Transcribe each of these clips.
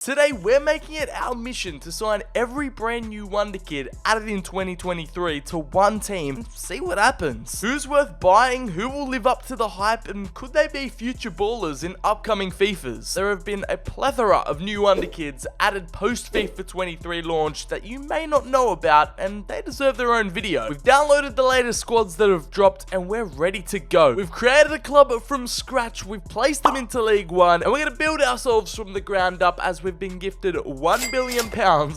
Today, we're making it our mission to sign every brand new Wonderkid added in 2023 to one team and see what happens. Who's worth buying, who will live up to the hype, and could they be future ballers in upcoming FIFAs? There have been a plethora of new Wonderkids added post FIFA 23 launch that you may not know about, and they deserve their own video. We've downloaded the latest squads that have dropped, and we're ready to go. We've created a club from scratch, we've placed them into League One, and we're going to build ourselves from the ground up as we've been gifted £1 billion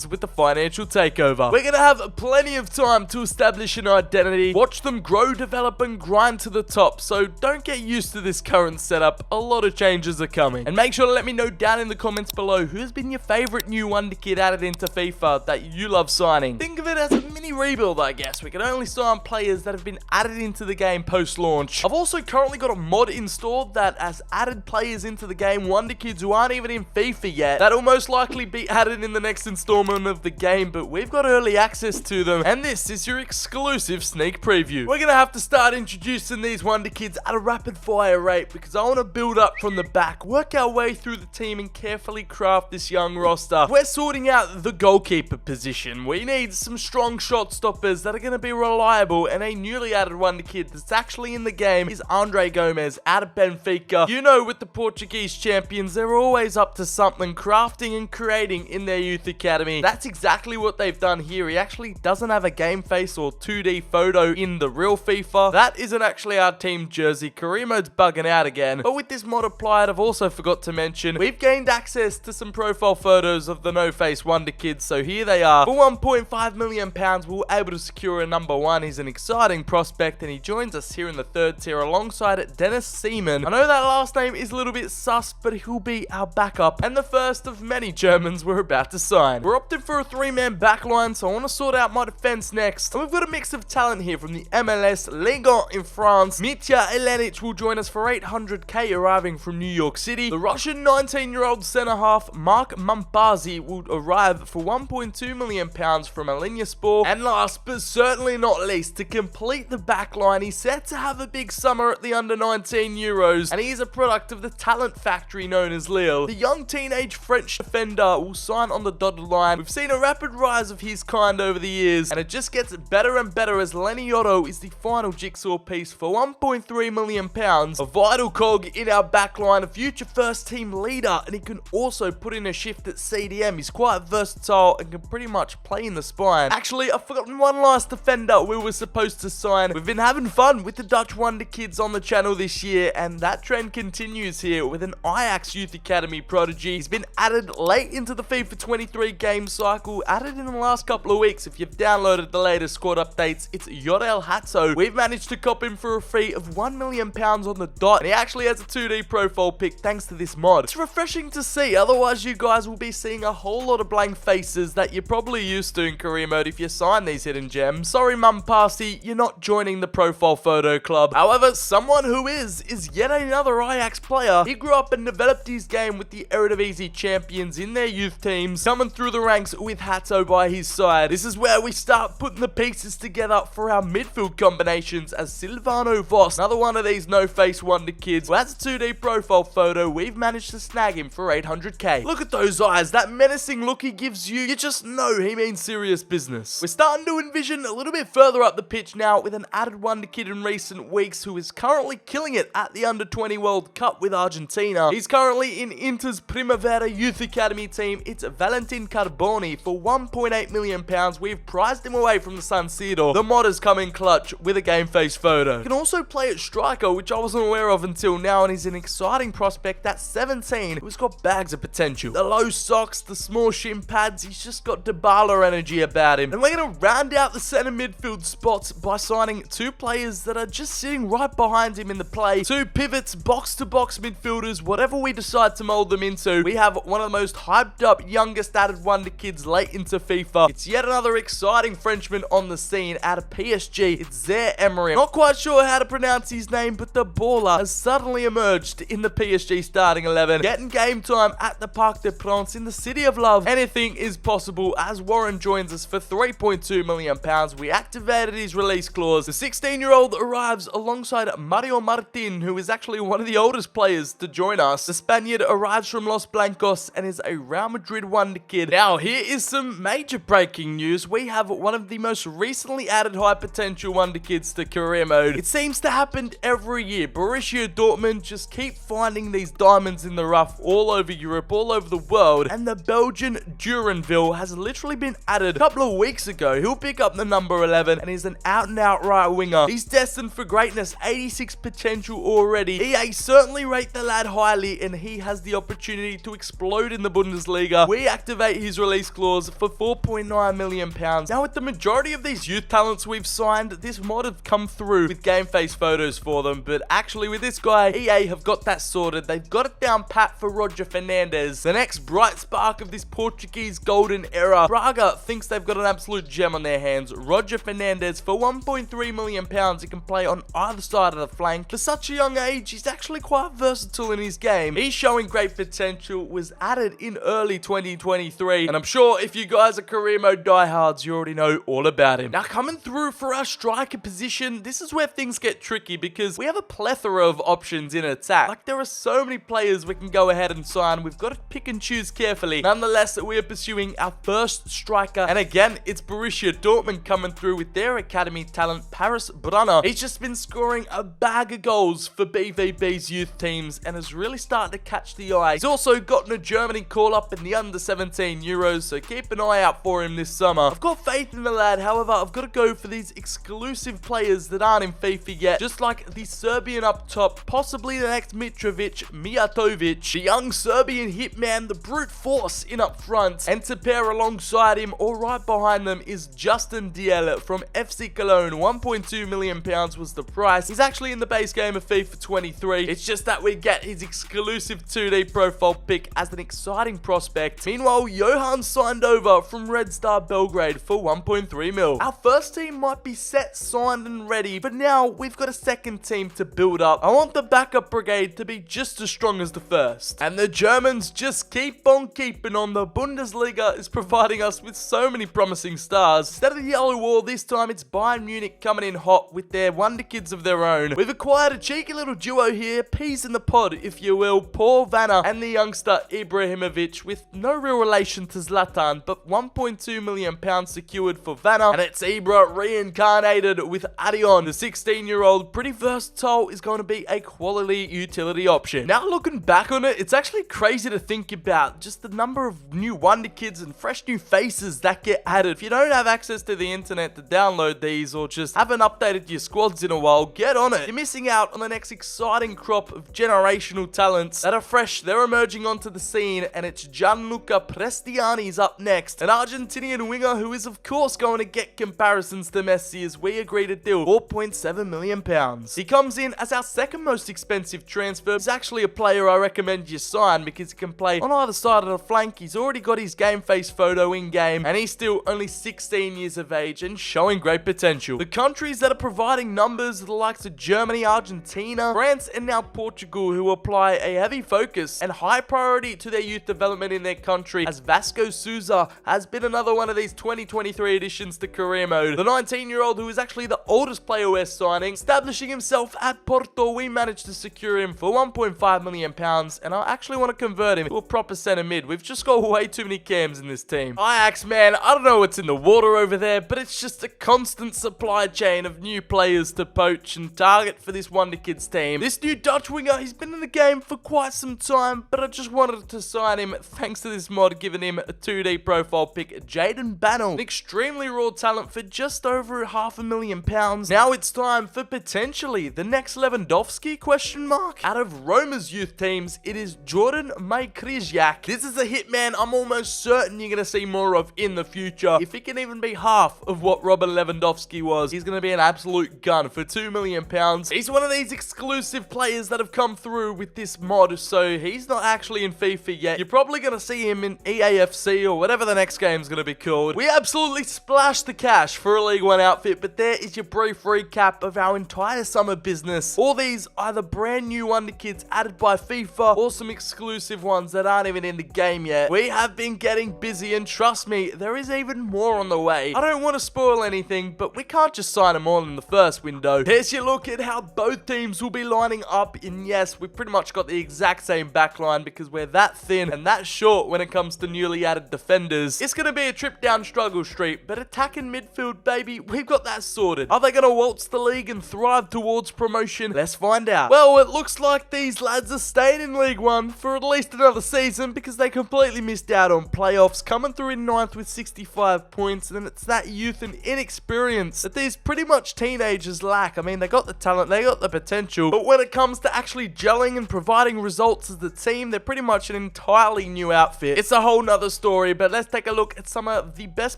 with the financial takeover. We're going to have plenty of time to establish an identity, watch them grow, develop, and grind to the top, so don't get used to this current setup. A lot of changes are coming. And make sure to let me know down in the comments below who's been your favorite new Wonderkid added into FIFA that you love signing. Think of it as a mini rebuild, I guess. We can only sign players that have been added into the game post-launch. I've also currently got a mod installed that has added players into the game, Wonderkids who aren't even in FIFA yet. That'll most likely be added in the next installment of the game, but we've got early access to them, and this is your exclusive sneak preview. We're gonna have to start introducing these Wonderkids at a rapid fire rate because I want to build up from the back, work our way through the team, and carefully craft this young roster. We're sorting out the goalkeeper position. We need some strong shot stoppers that are going to be reliable, and a newly added Wonderkid that's actually in the game is Andre Gomes out of Benfica. You know, with the Portuguese champions, they're always up to something, crafting and creating in their youth academy. That's exactly what they've done here. He actually doesn't have a game face or 2D photo in the real FIFA. That isn't actually our team jersey. Karimo's bugging out again. But with this mod applied, I've also forgot to mention, we've gained access to some profile photos of the no-face Wonderkids, so here they are. For £1.5 million, we were able to secure a number one. He's an exciting prospect, and he joins us here in the third tier alongside Dennis Seaman. I know that last name is a little bit sus, but he'll be our backup, and the first of many Germans we're about to sign. We're opting for a three-man backline, so I want to sort out my defense next. And we've got a mix of talent here from the MLS, Ligue 1 in France. Mitya Elenic will join us for 800k, arriving from New York City. The Russian 19-year-old centre-half Mark Mampazi will arrive for £1.2 million from Alinyaspor. And last but certainly not least, to complete the backline, he's set to have a big summer at the under-19 Euros, and he's a product of the talent factory known as Lille. The young teenage French defender will sign on the dotted line. We've seen a rapid rise of his kind over the years, and it just gets better and better as Lenny Otto is the final jigsaw piece for £1.3 million, a vital cog in our backline, a future first team leader, and he can also put in a shift at CDM. He's quite versatile and can pretty much play in the spine. Actually, I've forgotten one last defender we were supposed to sign. We've been having fun with the Dutch Wonderkids on the channel this year, and that trend continues here with an Ajax Youth Academy prodigy. He's been added late into the FIFA 23 game cycle, added in the last couple of weeks. If you've downloaded the latest squad updates, it's Yorel Hatso. We've managed to cop him for a fee of £1 million on the dot, and he actually has a 2D profile pic thanks to this mod. It's refreshing to see, otherwise you guys will be seeing a whole lot of blank faces that you're probably used to in career mode if you sign these hidden gems. Sorry Mumpasi, you're not joining the profile photo club. However, someone who is yet another Ajax player. He grew up and developed his game with the Eredivisie champions in their youth teams, coming through the ranks with Hatto by his side. This is where we start putting the pieces together for our midfield combinations as Silvano Voss, another one of these no-face Wonderkids, who has a 2D profile photo. We've managed to snag him for 800k. Look at those eyes, that menacing look he gives you. You just know he means serious business. We're starting to envision a little bit further up the pitch now with an added Wonderkid in recent weeks who is currently killing it at the Under-20 World Cup with Argentina. He's currently in Inter's Primavera Youth Academy team. It's Valentin Carboni for £1.8 million. We've prized him away from the San Siro. The mod has come in clutch with a game face photo. He can also play at striker, which I wasn't aware of until now, and he's an exciting prospect at 17 who's got bags of potential. The low socks, the small shin pads, he's just got Dybala energy about him. And we're going to round out the centre midfield spots by signing two players that are just sitting right behind him in the play. Two pivots, box-to-box midfielders, whatever we decide to mold them into. We have one of the most hyped up, youngest added Wonderkids late into FIFA. It's yet another exciting Frenchman on the scene out of PSG. It's Zaire Emery. Not quite sure how to pronounce his name, but the baller has suddenly emerged in the PSG starting 11. Getting game time at the Parc des Princes in the City of Love. Anything is possible as Warren joins us for £3.2 1.2 million pounds. We activated his release clause. The 16-year-old arrives alongside Mario Martin, who is actually one of the oldest players to join us. The Spaniard arrives from Los Blancos and is a Real Madrid Wonderkid. Now, here is some major breaking news. We have one of the most recently added high potential Wonderkids to career mode. It seems to happen every year. Borussia Dortmund just keep finding these diamonds in the rough all over Europe, all over the world, and the Belgian Duranville has literally been added a couple of weeks ago. He'll pick up the number 11 and is an out-and-out right winger. He's destined for greatness, 86 potential already. EA certainly rate the lad highly, and he has the opportunity to explode in the Bundesliga. We activate his release clause for 4.9 million pounds. Now, with the majority of these youth talents we've signed, this might have come through with game face photos for them, but actually with this guy, EA have got that sorted. They've got it down pat for Roger Fernandes, the next bright spark of this Portuguese golden era. Braga thinks they've got an absolute gem on their hands. Roger Fernandes, for 1.3 million pounds, he can play on either side of the flank. For such a young age, he's actually quite versatile in his game. He's showing great potential, was added in early 2023, and I'm sure if you guys are career mode diehards, you already know all about him. Now, coming through for our striker position, this is where things get tricky because we have a plethora of options in attack. Like, there are so many players we can go ahead and sign. We've got to pick and choose carefully. Nonetheless, we are pursuing our first striker, and again, it's Borussia Dortmund coming through with their academy talent, Paris Brunner. He's just been scoring a bag of goals for BVB's youth teams and is really starting to catch the eye. He's also gotten a Germany call-up in the under-17 Euros, so keep an eye out for him this summer. I've got faith in the lad, however, I've got to go for these exclusive players that aren't in FIFA yet, just like the Serbian up top, possibly the next Mitrovic, Mijatovic, the young Serbian hitman, the brute force in up front, and to pair alongside him or right behind them is Justin Diel from FC Cologne. 1.2 million pounds was the price. He's actually in the base game of FIFA 23. It's just that we get his exclusive 2D profile pick as an exciting prospect. Meanwhile, Johan signed over from Red Star Belgrade for 1.3 mil. Our first team might be set, signed and ready, but now we've got a second team to build up. I want the backup brigade to be just as strong as the first. And the Germans just keep on keeping on. The Bundesliga is providing us with so many promising stars. Instead of the yellow wall, this time it's Bayern Munich coming in hot with their Wonderkids of their own. We've acquired a cheeky little duo here, peas in the pod if you will, Paul Vanna and the youngster Ibrahimovic, with no real relation to Zlatan, but 1.2 million pounds secured for Vanna, and it's Ibra reincarnated with Adion. The 16-year-old, pretty versatile, is going to be a quality utility option. Now, looking back on it, it's actually crazy to think about just the number of new Wonderkids and fresh new faces that get added. If you don't have access to the internet to download these or just haven't updated your squads in a while, get on it. You're missing out on the next exciting crop of generational talents that are fresh. They're emerging onto the scene, and it's Gianluca Prestiani's up next, an Argentinian winger who is of course going to get comparisons to Messi as we agree to deal 4.7 million pounds. He comes in as our second most expensive transfer. He's actually a player I recommend you sign because he can play on either side of the flank. He's already got his game face photo in game, and he's still only 16 years of age and showing great potential. The countries that are providing numbers are the likes of Germany, Argentina, France, and now Portugal, who apply a heavy focus and high priority to their youth development in their country, as Vasco Souza has been another one of these 2023 additions to career mode. The 19-year-old, who is actually the oldest player we're signing, establishing himself at Porto. We managed to secure him for 1.5 million pounds, and I actually want to convert him to a proper centre mid. We've just got way too many cams in this team. Ajax, man, I don't know what's in the water over there, but it's just a constant supply chain of new players to poach and target for this Wonderkids team. This new Dutch winger, he's been in the game for quite some time, but I just wanted to sign him thanks to this mod giving him a 2D profile pick, Jaden Bannell, an extremely raw talent for just over £500,000. Now it's time for potentially the next Lewandowski question mark. Out of Roma's youth teams, it is Jordan Majkriziak. This is a hitman I'm almost certain you're going to see more of in the future. If he can even be half of what Robert Lewandowski was, he's going to be an absolute gun for £2 million. He's one of these exclusive players that have come through with this mod, so he's not actually in FIFA yet. You're probably going to see him in EAFC or whatever the next game's going to be called. We absolutely splashed the cash for a League One outfit, but there is your brief recap of our entire summer business. All these either brand new Wonderkids added by FIFA or some exclusive ones that aren't even in the game yet. We have been getting busy, and trust me, there is even more on the way. I don't want to spoil anything, but we can't just sign them all in the first window. Here's your look at how both teams will be lining up. And yes, we've pretty much got the exact same backline because we're that thin and that short when it comes to newly added defenders. It's going to be a trip down struggle street, but attacking midfield, baby, we've got that sorted. Are they going to waltz the league and thrive towards promotion? Let's find out. Well, it looks like these lads are staying in League One for at least another season because they completely missed out on playoffs, coming through in 9th with 65 points, and it's that youth and inexperience that these pretty much teenagers lack. I mean, they got the talent, they got the potential, but when it comes to actually gelling and providing results as the team, they're pretty much an entirely new outfit. It's a whole nother story, but let's take a look at some of the best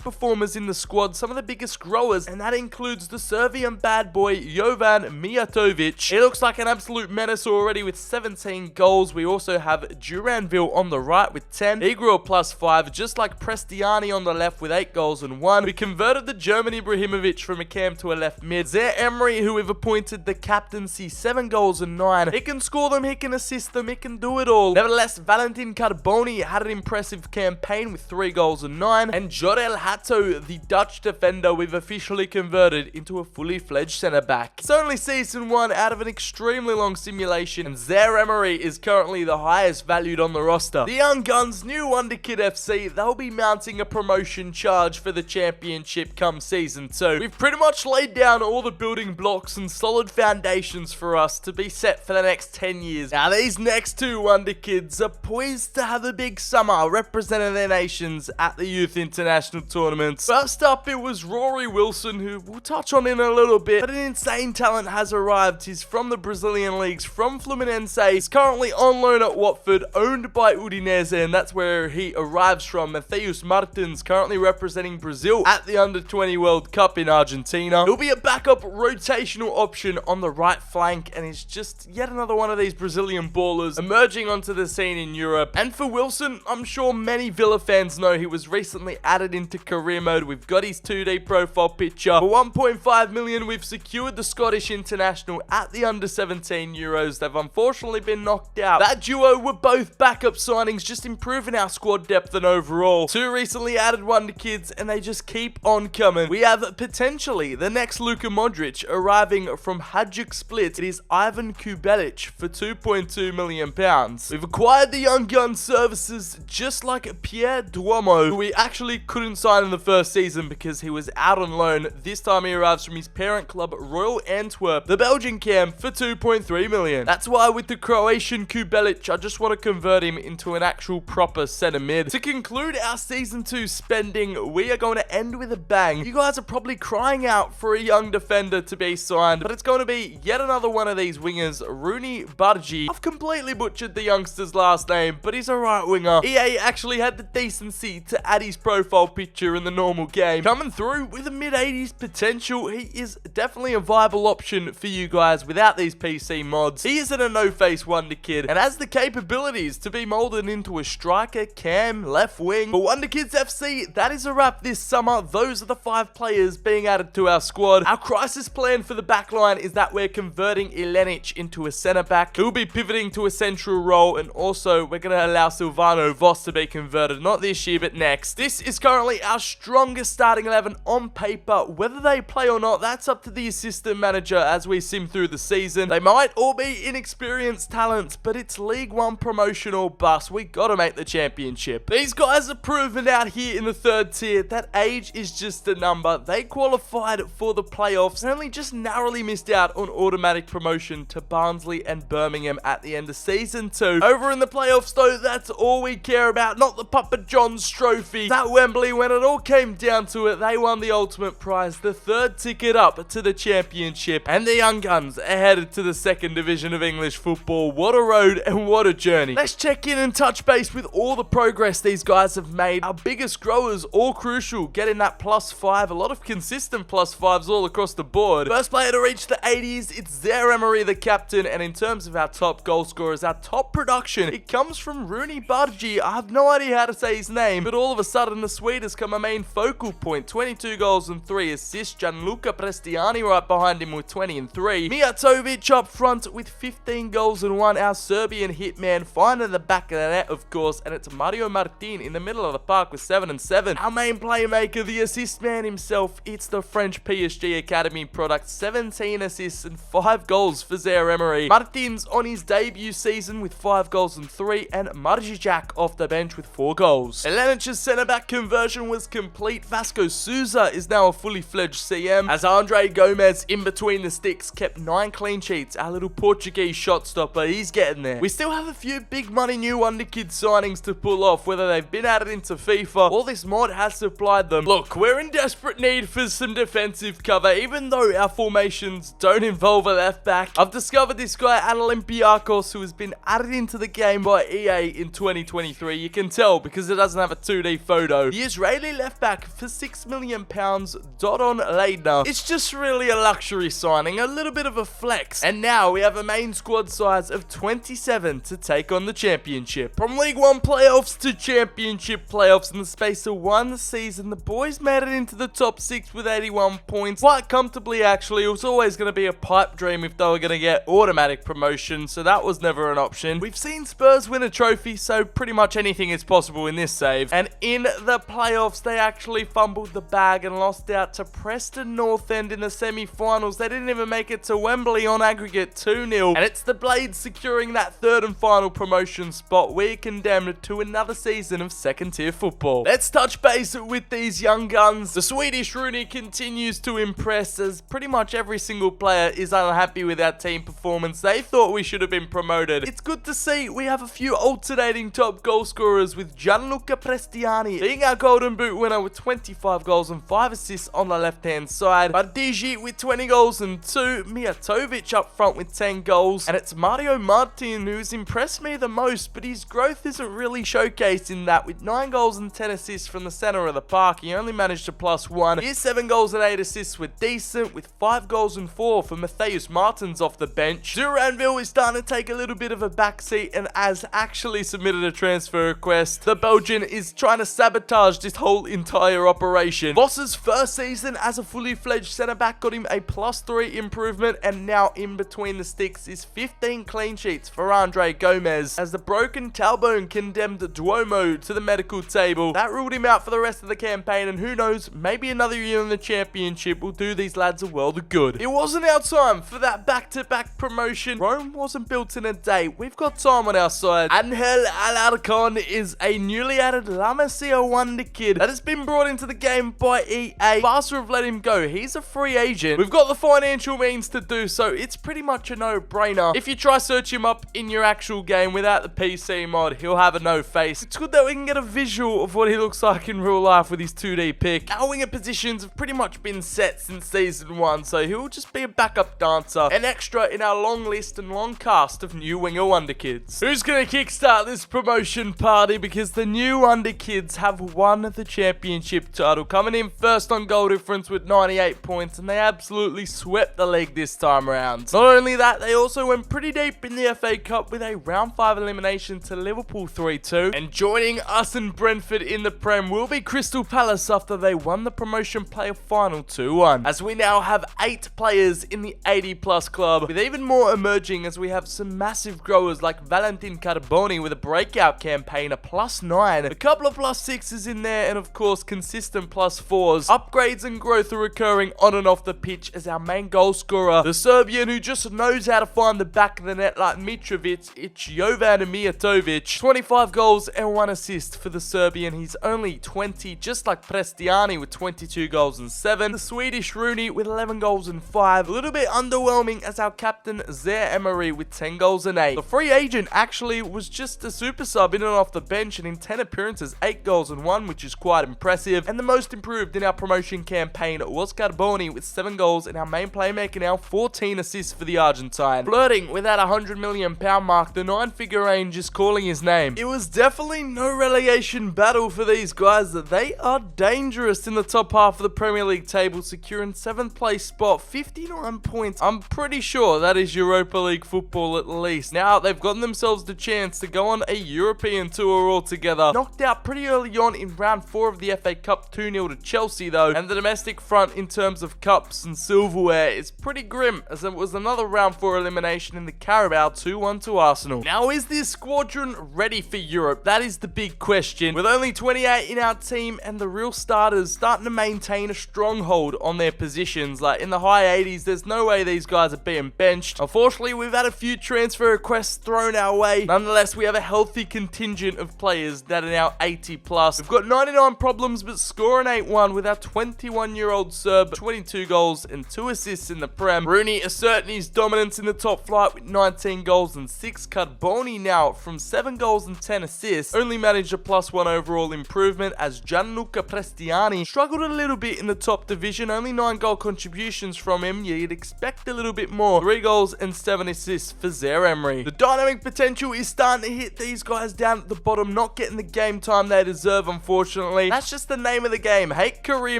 performers in the squad, some of the biggest growers, and that includes the Serbian bad boy Jovan Mijatovic. He looks like an absolute menace already with 17 goals. We also have Duranville on the right with 10. He grew a +5, just like Prestiani on the left with 8 goals and 1. We converted the German Ibrahimovic from a cam to a left mid. Zaire Emery, who we've appointed the captaincy, 7 goals and 9. He can score them, he can assist them, he can do it all. Nevertheless, Valentin Carboni had an impressive campaign with 3 goals and 9. And Jorel Hatto, the Dutch defender, we've officially converted into a fully fledged centre back. It's only season 1 out of an extremely long simulation, and Zaire Emery is currently the highest valued on the roster. The young guns, new Wonderkid FC, they'll be mounting a promotion charge for the championship come season 2. We've pretty much laid down all the building blocks and solid foundations for us to be set for the next 10 years. Now, these next two Wonderkids are poised to have a big summer representing their nations at the Youth International Tournaments. First up, it was Rory Wilson, who we'll touch on in a little bit, but an insane talent has arrived. He's from the Brazilian leagues, from Fluminense. He's currently on loan at Watford, owned by Udinese, and that's where he arrives from. Matheus Martins, currently representing Brazil at the Under-20 World Cup in Argentina. He'll be a backup rotational option on the right flank, and he's just yet another one of these Brazilian ballers emerging onto the scene in Europe. And for Wilson, I'm sure many Villa fans know he was recently added into career mode. We've got his 2D profile picture. For 1.5 million, we've secured the Scottish international at the Under-17 Euros. They've unfortunately been knocked out. That duo were both backup signings, just improving our squad depth and overall. 2 recently added Wonderkids, and they just keep on coming. We have potentially the next Luka Modric arriving from Hajduk Split. It is Ivan Kubelic for £2.2 million. We've acquired the young gun services just like Pierre Duomo, who we actually couldn't sign in the first season because he was out on loan. This time he arrives from his parent club Royal Antwerp, the Belgian cam, for £2.3 million. That's why with the Croatian Kubelic, I just want to convert him into an actual proper centre mid. To conclude our season 2 spending, we are going to end with a bang. You guys are probably crying out for a young defender to be signed, but it's going to be yet another one of these wingers, Rooney Bargi. I've completely butchered the youngster's last name, but he's a right winger. EA actually had the decency to add his profile picture in the normal game. Coming through with a mid-80s potential, he is definitely a viable option for you guys without these PC mods. He isn't a no-face Wonderkid and has the capabilities to be molded into a striker, cam, left wing. For Wonderkids FC, that is a wrap this summer. Those are the 5 players being added to our squad. Our crisis plan for the backline is that we're converting Ilenic into a centre-back who'll be pivoting to a central role, and also we're going to allow Silvano Voss to be converted, not this year but next. This is currently our strongest starting 11 on paper. Whether they play or not, that's up to the assistant manager as we sim through the season. They might all be inexperienced talents, but it's League 1 promotion or bust. We gotta make the championship. These guys are proven out here in the 3rd tier that age is just a number. They qualified for the playoffs and only just narrowly missed out on automatic promotion to Barnsley and Birmingham at the end of season 2. Over in the playoffs though, that's all we care about, not the Papa John's trophy. At Wembley, when it all came down to it, they won the ultimate prize, the 3rd ticket up to the championship, and the young guns are headed to the 2nd division of English football. What a road and what a journey. Let's check in and touch base with all the progress these guys have made. Our biggest growers, all crucial, getting that +5, a lot of consistent +5s all across the board. First player to reach the 80s, it's Zaire Emery, the captain, and in terms of our top goal scorers, our top production, it comes from Rooney Bargi. I have no idea how to say his name, but all of a sudden the Swede has come a main focal point. 22 goals and 3 assists. Gianluca Prestiani right behind him with 20 and 3. Mijatovic up front with 15 goals and 1. Our Serbian hitman finding the back of the net, of course, and it's Mario Martin in the middle of the park with 7 and 7. Our main player playmaker, the assist man himself. It's the French PSG Academy product. 17 assists and 5 goals for Zaire-Emery. Martins on his debut season with 5 goals and 3, and Marziak off the bench with 4 goals. Elenic's centre-back conversion was complete. Vasco Souza is now a fully fledged CM, as Andre Gomez in between the sticks kept 9 clean sheets. Our little Portuguese shot stopper, he's getting there. We still have a few big money new WonderKid signings to pull off, whether they've been added into FIFA or this mod has supplied them. Look, we're in desperate need for some defensive cover, even though our formations don't involve a left back. I've discovered this guy at Olympiacos who has been added into the game by EA in 2023. You can tell because it doesn't have a 2D photo. The Israeli left back for £6 million, Dodon Leidner. It's just really a luxury signing, a little bit of a flex. And now we have a main squad size of 27 to take on the championship. From League 1 playoffs to championship playoffs in the space of one season, the boys made it into the top 6 with 81 points. Quite comfortably actually. It was always going to be a pipe dream if they were going to get automatic promotion, so that was never an option. We've seen Spurs win a trophy, so pretty much anything is possible in this save. And in the playoffs, they actually fumbled the bag and lost out to Preston North End in the semi-finals. They didn't even make it to Wembley on aggregate 2-0. And it's the Blades securing that third and final promotion spot. We're condemned to another season of second-tier football. Let's touch base with these young guns. The Swedish Rooney continues to impress, as pretty much every single player is unhappy with our team performance. They thought we should have been promoted. It's good to see we have a few alternating top goal scorers, with Gianluca Prestiani being our Golden Boot winner with 25 goals and 5 assists on the left-hand side. Bardigi with 20 goals and 2. Mijatovic up front with 10 goals. And it's Mario Martin who's impressed me the most, but his growth isn't really showcased in that. With 9 goals and 10 assists from the centre of the park, he only managed to +1. His 7 goals and 8 assists were decent, with 5 goals and 4 for Matthias Martins off the bench. Duranville is starting to take a little bit of a backseat and has actually submitted a transfer request. The Belgian is trying to sabotage this whole entire operation. Voss's first season as a fully fledged centre-back got him a +3 improvement, and now in between the sticks is 15 clean sheets for Andre Gomez, as the broken tailbone condemned Duomo to the medical table. That ruled him out for the rest of the campaign, and who knows, maybe another year in the championship will do these lads a world of good. It wasn't our time for that back-to-back promotion. Rome wasn't built in a day. We've got time on our side. Angel Alarcon is a newly added La Masia WonderKid that has been brought into the game by EA. Barca have let him go. He's a free agent. We've got the financial means to do so. It's pretty much a no-brainer. If you try search him up in your actual game without the PC mod, he'll have a no face. It's good that we can get a visual of what he looks like in real life with his 2D pick. Our winger positions have pretty much been set since season 1, so he'll just be a backup dancer, an extra in our long list and long cast of new winger WonderKids. Who's gonna kickstart this promotion party? Because the new WonderKids have won the championship title, coming in first on goal difference with 98 points, and they absolutely swept the league this time around. Not only that, they also went pretty deep in the FA Cup with a round 5 elimination to Liverpool 3-2, and joining us and Brentford in the Prem will be Crystal Palace after they won the promotion playoff final 2-1, as we now have 8 players in the 80+ club, with even more emerging as we have some massive growers like Valentin Carboni with a breakout campaign, a +9, a couple of +6s in there, and of course consistent +4s. Upgrades and growth are occurring on and off the pitch, as our main goal scorer, the Serbian who just knows how to find the back of the net like Mitrovic, it's Jovan Mijatovic. 25 goals and 1 assist for the Serbian. He's only 20, just like Prestiani with 22 goals and 7. The Swedish Rooney with 11 goals and 5. A little bit underwhelming as our captain Zaire-Emery with 10 goals and 8. The free agent actually was just a super sub in and off the bench, and in 10 appearances, 8 goals and 1, which is quite impressive. And the most improved in our promotion campaign was Carboni with 7 goals, and our main playmaker now 14 assists for the Argentine. Flirting with that £100 million mark, the 9-figure range is calling his name. It was definitely no relegation battle for these guys. They are dangerous in the top half of the Premier League table, securing 7th place spot, 59 points. I'm pretty sure that is Europa League football at least. Now they've gotten themselves the chance to go on a European tour altogether. Knocked out pretty early on in round 4 of the FA Cup 2-0 to Chelsea though, and the domestic front in terms of cups and silverware is pretty grim, as it was another round 4 elimination in the Carabao 2-1 to Arsenal. Now, is this squadron ready for Europe? That is the big question. With only 28 in our team and the real starters starting to maintain a stronghold on their positions. Like in the high 80s, there's no way these guys are being benched. Unfortunately, we've had a few transfer requests thrown our way. Nonetheless, we have a healthy contingent of players that are now 80 plus. We've got 99 problems, but scoring 8-1 with our 21-year-old Serb, 22 goals and 2 assists in the Prem. Rooney asserting his dominance in the top flight with 19 goals and 6. Carboni now from 7 goals and 10 assists. Only managed a +1 overall improvement, as Gianluca Prestiani struggled a little bit in the top division. Only 9 goal contributions from him. You'd expect a little bit more. 3 goals and 7 assists for Zaire-Emery. The dynamic potential is starting to hit these guys down at the bottom, not getting the game time they deserve, unfortunately. That's just the name of the game. Hate career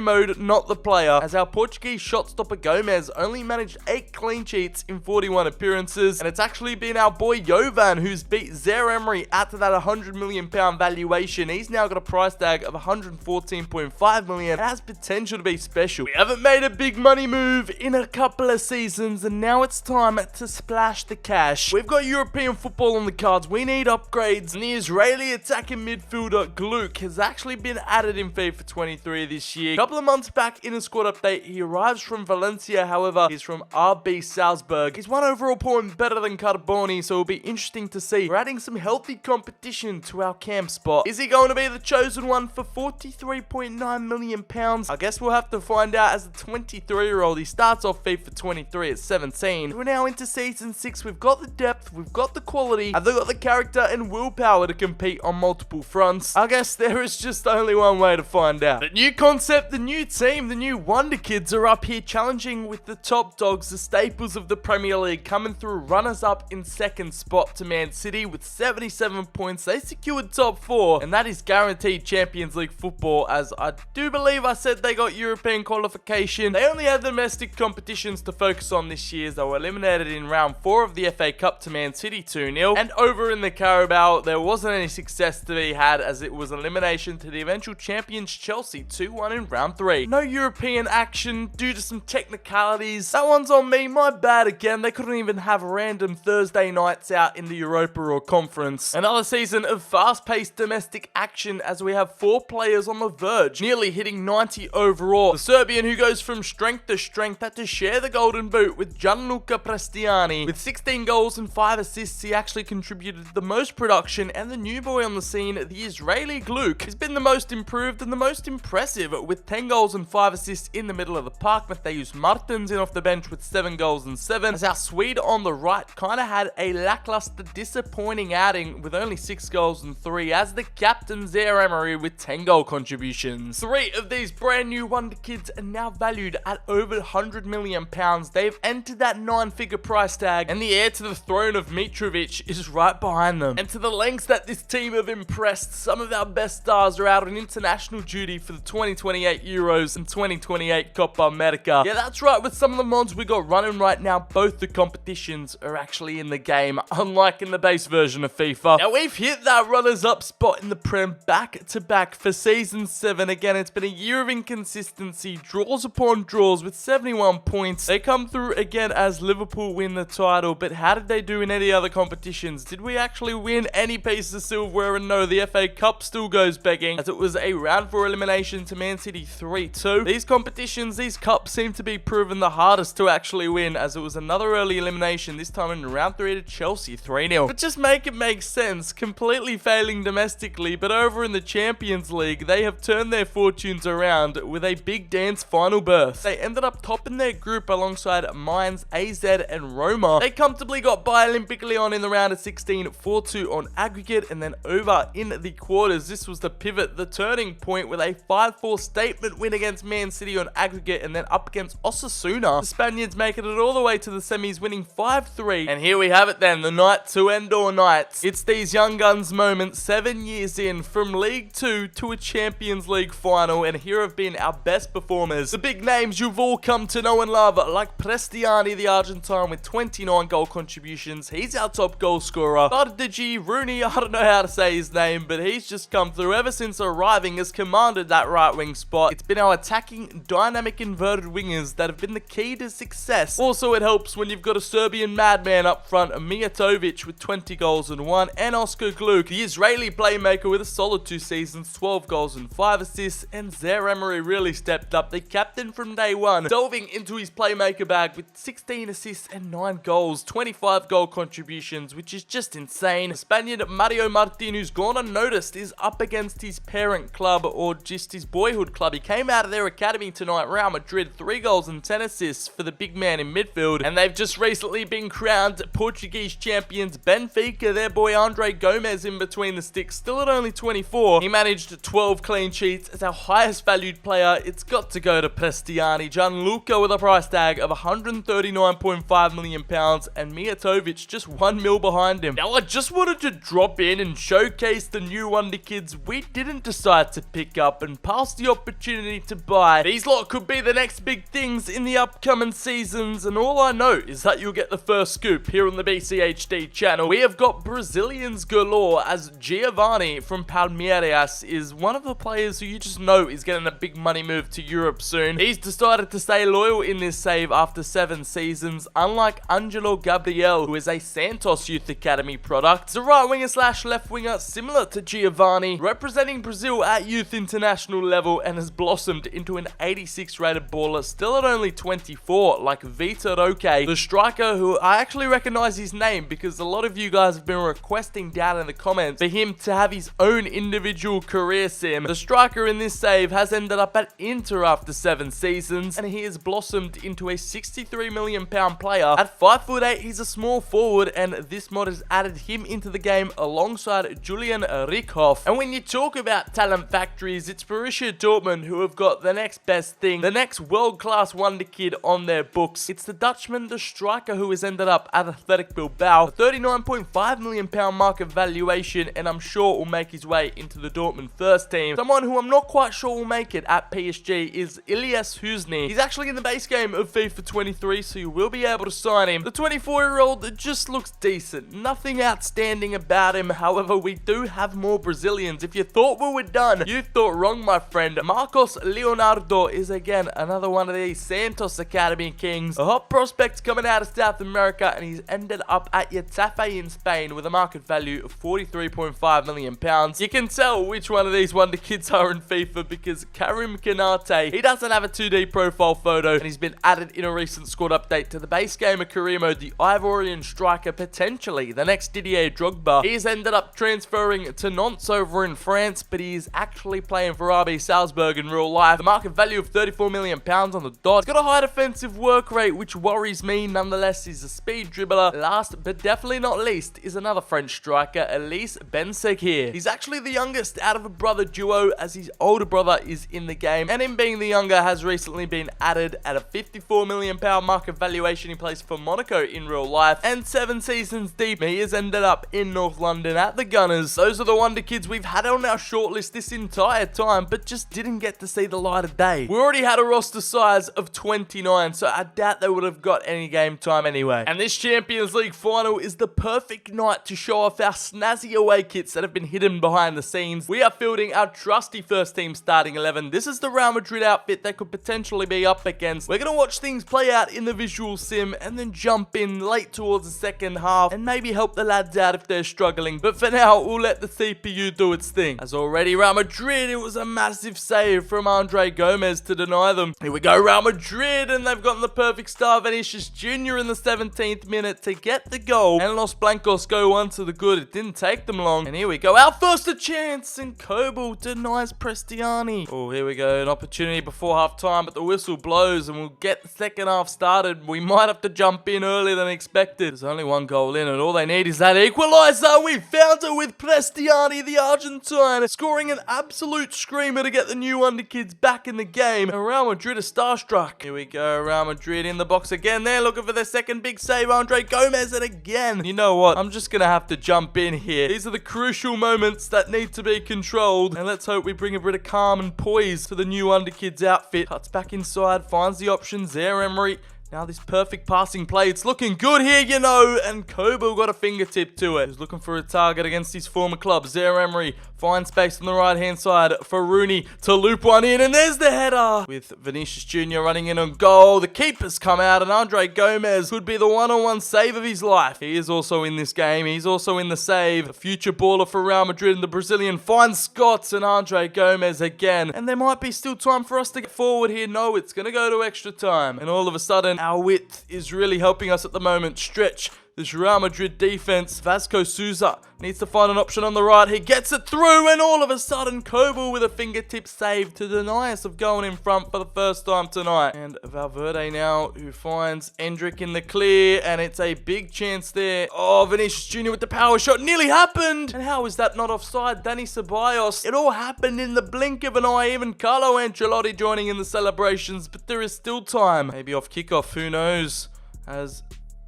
mode, not the player, as our Portuguese shot stopper Gomez only managed 8 clean sheets in 41 appearances, and it's actually been our boy Jovan who's beat Zaire-Emery out to that £100 million valuation. He's now got a price tag of 114.5 million and has potential to be special. We haven't made a big money move in a couple of seasons, and now it's time to splash the cash. We've got European football on the cards. We need upgrades, and the Israeli attacking midfielder Gluck has actually been added in FIFA 23 this year. A couple of months back in a squad update, he arrives from Valencia. However, he's from RB Salzburg. He's 1 overall point better than Carboni, so it'll be interesting to see. We're adding some healthy competition to our camp spot. Is he going to be the chosen one for £43.9 million? I guess we'll have to find out. As a 23-year-old, he starts off FIFA 23 at 17. We're now into season 6. We've got the depth, we've got the quality, and they've got the character and willpower to compete on multiple fronts. I guess there is just only one way to find out. The new concept, the new team, the new Wonderkids are up here challenging with the top dogs, the staples of the Premier League, coming through runners-up in second spot to Man City with 77 points. They secured top 4, and that is guaranteed Champions League football, as I do believe I said they got European qualification. They only had domestic competitions to focus on this year, as they were eliminated in round 4 of the FA Cup to Man City 2-0, and over in the Carabao there wasn't any success to be had, as it was elimination to the eventual champions Chelsea 2-1 in round 3. No European action due to some technicalities. That one's on me, my bad again. They couldn't even have random Thursday nights out in the Europa or Conference. Another season of fast-paced domestic action, as we have 4 players on the verge, nearly hitting 90 overall. The Serbian, who goes from strength to strength, had to share the golden boot with Gianluca Prestiani. With 16 goals and 5 assists, he actually contributed the most production, and the new boy on the scene, the Israeli Gluck, has been the most improved and the most impressive, with 10 goals and 5 assists in the middle of the park. Matthews Martins in off the bench with 7 goals and 7, as our Swede on the right kind of had a lackluster, disappointing outing with only 6 goals and 3, as the captain Zaire-Emery with 10 goal contributions. 3 of these brand new Wonderkids are now valued at over £100 million. They've entered that 9-figure price tag, and the heir to the throne of Mitrovic is right behind them. And to the lengths that this team have impressed, some of our best stars are out on international duty for the 2028 Euros and 2028 Copa America. Yeah, that's right, with some of the mods we got running right now, both the competitions are actually in the game, unlike in the base version of FIFA. Now, we've hit that runners-up spot in the Prem back-to-back for Season 7. Again, it's been a year of inconsistency, draws upon draws with 71 points. They come through again as Liverpool win the title, but how did they do in any other competitions? Did we actually win any piece of silverware? And no, the FA Cup still goes begging, as it was a round 4 elimination to Man City 3-2. These competitions, these cups seem to be proven the hardest to actually win, as it was another early elimination, this time in round 3 to Chelsea 3-0. But just make it make sense, completely failing domestically, but over in the Champions League, they have turned their fortunes around with a big dance final berth. They ended up top in their group alongside Mainz, AZ and Roma. They comfortably got by Olympique Lyon in the round of 16, 4-2 on aggregate, and then over in the quarters, this was the pivot, the turning point, with a 5-4 statement win against Man City on aggregate, and then up against Osasuna. The Spaniards making it all the way to the semis, winning 5-3. And here we have it then, the night to end all nights. It's these young guns moments, 7 years in, from League 2 to a Champions League final, and here have been our best performers. The big names you've all come to know and love, like Prestiani, the Argentine, with 29 goal contributions. He's our top goal scorer. Bardici, Rooney, I don't know how to say his name, but he's just come through. Ever since arriving, has commanded that right wing spot. It's been our attacking, dynamic, inverted wingers that have been the key to success. Also, it helps when you've got a Serbian madman up front, Mijatovic with 20 goals and 1, and Oscar Gluck, the Israeli playmaker, with a solid 2 seasons, 12 goals and 5 assists, and Zaire Emery really stepped up, the captain from day one, delving into his playmaker bag with 16 assists and 9 goals, 25 goal contributions, which is just insane. The Spaniard Mario Martin, who's gone unnoticed, is up against his parent club, or just his boyhood club. He came out of their academy tonight, Real Madrid, 3 goals and 10 assists for the big man in midfield, and they've just recently been crowned Portuguese champions. Benfica, their boy Andre Gomez in between the sticks, still at only 24. He managed 12 clean sheets. As our highest valued player, it's got to go to Prestiani. Gianluca with a price tag of £139.5 million, and Mijatovic just 1 mil behind him. Now, I just wanted to drop in and showcase the new Wonderkids we didn't decide to pick up and pass the opportunity to buy. These lot could be the next big things in the upcoming seasons, and all I know is that you'll get the first scoop here on the BCHD channel. We have got Brazilians galore, as Giovanni from Palmeiras is one of the players who you just know is getting a big money move to Europe soon. He's decided to stay loyal in this save after 7 seasons, unlike Angelo Gabriel, who is a Santos Youth Academy product. He's a right winger slash left winger similar to Giovanni, representing Brazil at youth international level, and has blossomed into an 86 rated baller, still at only 24, like Vitor Roque, the striker, who I actually recognize his name because a lot of you guys have been requesting down in the comments for him to have his own individual career sim. The striker in this save has ended up at Inter after 7 seasons, and he has blossomed into a £63 million player. At 5'8", he's a small forward, and this mod has added him into the game alongside Julian Rickhoff. And when you talk about talent factories, it's Borussia Dortmund who have got the next best thing, the next world-class Wonderkid on their books. It's the Dutchman, the striker, who has ended up at Athletic Bilbao, a £39.5 million market valuation, and I'm sure will make his way into the Dortmund first team. Someone who I'm not quite sure will make it at PSG is Ilyas Husni. He's actually in the base game of FIFA 23, so you will be able to sign him. The 24-year-old just looks decent, nothing outstanding about him. However, we do have more Brazilians. If you thought we were done, you thought wrong, my friend. Marcos Leonardo is again another one of these Santos Academy kings, a hot prospect coming out of South America, and he's ended up at Getafe in Spain with a market value of £43.5 million. You can tell which one of these Wonderkids are in FIFA because Karim Kanate, he doesn't have a 2D profile photo, and he's been added in a recent squad update to the base game of career mode. The Ivorian striker, potentially the next Didier Drogba. He's ended up transferring to Nantes over in France, but he's actually playing for RB Salzburg in real life. The market value of £34 million on the dot. He's got a high defensive work rate, which worries me. Nonetheless, he's a speed dribbler. Last but definitely not least is another French striker, Elise Bensekir. He's actually the youngest out of a brother duo, as his older brother is in the game, and him being the younger has recently been added at a £54 million market valuation. He plays for Monaco in real life, and 7 seasons deep, he has ended up in North London at the Gunners. Those are the Wonderkids we've had on our shortlist this entire time, but just didn't get to see the light of day. We already had a roster size of 29, so I doubt they would have got any game time anyway. And this Champions League final is the perfect night to show off our snazzy away kits that have been hidden behind the scenes. We are fielding our trusty first team starting 11. This is the Real Madrid outfit that could potentially be up against. We're going to watch things play out in the visual sim and then jump in late towards the second half and maybe help the lads out if they're struggling. But for now, we'll let the CPU do its thing. As already Real Madrid, it was a massive save from Andre Gomez to deny them. Here we go, Real Madrid, and they've gotten the perfect start. Vinicius Jr. in the 17th minute to get the goal, and Los Blancos go on to the good. It didn't take them long, and here we go, our first a chance, and Kobel denies Prestiani. Oh, here we go, an opportunity before half time, but the whistle blows, and we'll get the second half started. We might have to jump in earlier than expected. There's only 1 goal in, and all they need is that equalizer. We found it with Prestiani, the Argentine, scoring an absolute screamer to get the new Wonderkids back in the game, and Real Madrid are starstruck. Here we go, Real Madrid in the box again. They're looking for their second big save. Andre Gomez, and again, you know what? I'm just gonna have to jump in here. These are the crucial moments that need to be controlled, and let's hope we bring a bit of calm and poise to the new Wonderkids outfit. Cuts back inside, finds the option. Zaire Emery Now this perfect passing play, it's looking good here, you know, and Kobo got a fingertip to it. He's looking for a target against his former club. Zaire-Emery finds space on the right-hand side for Rooney to loop one in, and there's the header. With Vinicius Jr. running in on goal, the keeper's come out, and Andre Gomez could be the one-on-one save of his life. He is also in this game. He's also in the save. A future baller for Real Madrid, and the Brazilian finds Scott and Andre Gomez again. And there might be still time for us to get forward here. No, it's going to go to extra time. And all of a sudden, our width is really helping us at the moment. Stretch this Real Madrid defense. Vasco Souza needs to find an option on the right. He gets it through, and all of a sudden, Kobo with a fingertip save to deny us of going in front for the first time tonight. And Valverde now, who finds Endrick in the clear, and it's a big chance there. Oh, Vinicius Jr. with the power shot. Nearly happened. And how is that not offside? Dani Ceballos. It all happened in the blink of an eye. Even Carlo Ancelotti joining in the celebrations, but there is still time. Maybe off kickoff, who knows? As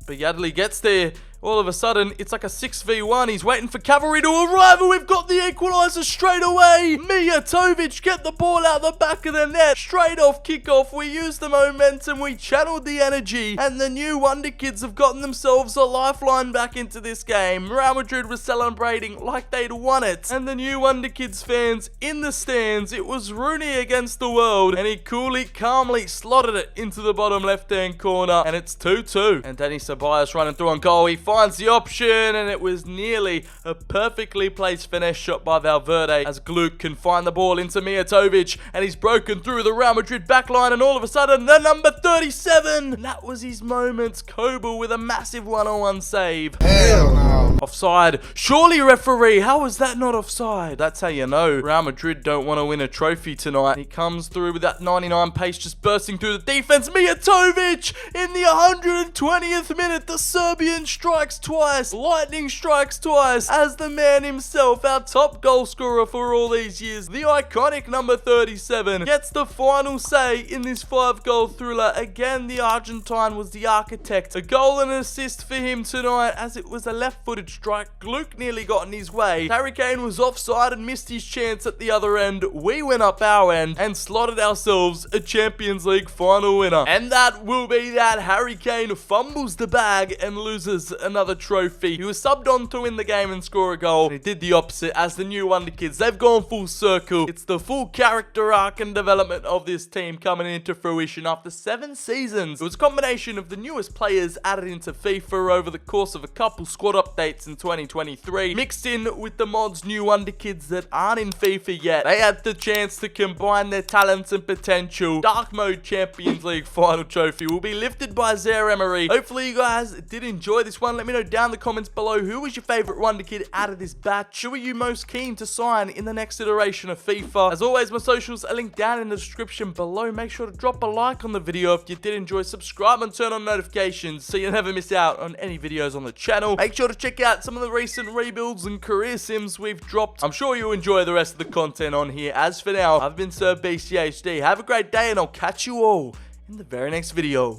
Yadley gets there, all of a sudden, it's like a 6v1. He's waiting for cavalry to arrive, and we've got the equaliser straight away. Mijatovic get the ball out the back of the net. Straight off kickoff, we used the momentum, we channeled the energy, and the new Wonderkids have gotten themselves a lifeline back into this game. Real Madrid was celebrating like they'd won it, and the new Wonderkids fans in the stands, it was Rooney against the world, and he coolly, calmly slotted it into the bottom left-hand corner, and it's 2-2. And Dani Ceballos running through on goal. He finds the option, and it was nearly a perfectly placed finesse shot by Valverde as Gluck can find the ball into Mijatovic, and he's broken through the Real Madrid backline, and all of a sudden the number 37, that was his moment. Kobo with a massive one-on-one save. Hell no. Offside. Surely, referee, how is that not offside? That's how you know Real Madrid don't want to win a trophy tonight. He comes through with that 99 pace, just bursting through the defense. Mijatovic in the 120th minute, the Serbian strikes twice, lightning strikes twice, as the man himself, our top goal scorer for all these years, the iconic number 37, gets the final say in this 5-goal thriller. Again, the Argentine was the architect. A goal and an assist for him tonight, as it was a left-footed strike. Gluck nearly got in his way. Harry Kane was offside and missed his chance at the other end. We went up our end and slotted ourselves a Champions League final winner. And that will be that. Harry Kane fumbles the bag and loses another trophy. He was subbed on to win the game and score a goal, and he did the opposite as the new Wonderkids. They've gone full circle. It's the full character arc and development of this team coming into fruition after 7 seasons. It was a combination of the newest players added into FIFA over the course of a couple squad updates in 2023, mixed in with the mods new Wonderkids that aren't in FIFA yet. They had the chance to combine their talents and potential. Dark Mode Champions League final trophy will be lifted by Zaire-Emery. Hopefully you guys did enjoy this one. Let me know down in the comments below, who was your favorite Wonderkid out of this batch? Who are you most keen to sign in the next iteration of FIFA? As always, my socials are linked down in the description below. Make sure to drop a like on the video if you did enjoy. Subscribe and turn on notifications so you never miss out on any videos on the channel. Make sure to check out some of the recent rebuilds and career sims we've dropped. I'm sure you'll enjoy the rest of the content on here. As for now, I've been Sir BCHD. Have a great day, and I'll catch you all in the very next video.